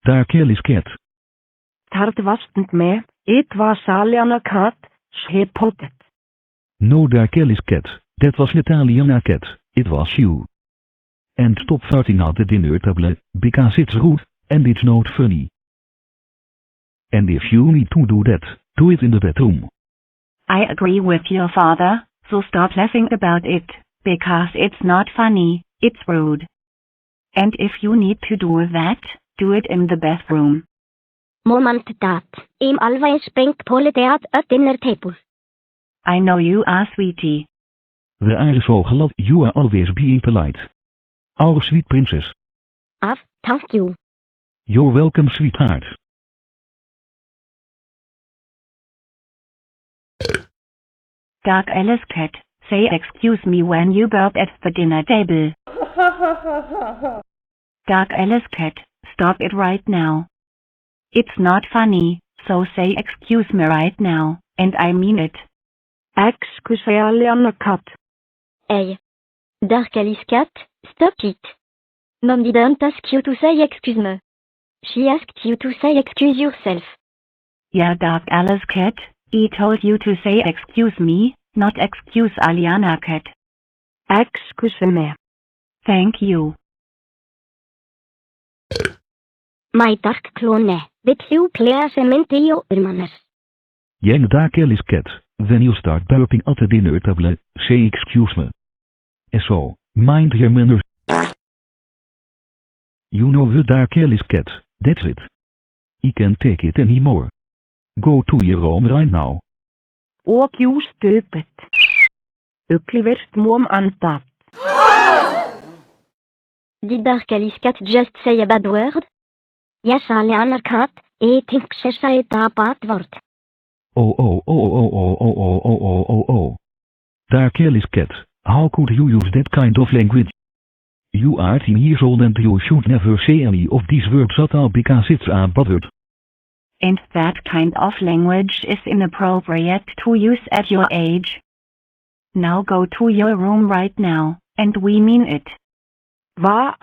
Daar Kelly's cat. Thart wasn't me, it was Aliana cat, she put it. No, daar Kelly's cat. That was Italiana cat. It was you. And stop farting at the dinner table, because it's rude, and it's not funny. And if you need to do that, do it in the bedroom. I agree with your father, so stop laughing about it, because it's not funny, it's rude. And if you need to do that, do it in the bathroom. Mom and Dad, I'm always being polite at dinner table. I know you are, sweetie. We are so glad you are always being polite. Our sweet princess. Thank you. You're welcome, sweetheart. Dark Alice cat, say excuse me when you burp at the dinner table. Dark Alice cat, stop it right now. It's not funny, so say excuse me right now, and I mean it. Excuse Aliana cat. Hey. Dark Alice cat, stop it. Mom didn't ask you to say excuse me. She asked you to say excuse yourself. Yeah, Dark Alice cat, he told you to say excuse me, not excuse Aliana cat. Excuse me. Thank you. My dark clone, did you please mint your manners? Young Dark Kelly's cat. When you start burping at the dinner table, say excuse me. So, mind your manners. You know the Dark Kelly's cat, that's it. He can't take it anymore. Go to your room right now. Oh, you stupid. Ugly worst mom and dad. Did Dark Alice cat just say a bad word? Yes, Aliana cat, I think she said a bad word. Oh. Dark Kelly's cat, how could you use that kind of language? You are 10 years old and you should never say any of these words at all because it's a bad word. And that kind of language is inappropriate to use at your age. Now go to your room right now, and we mean it. Va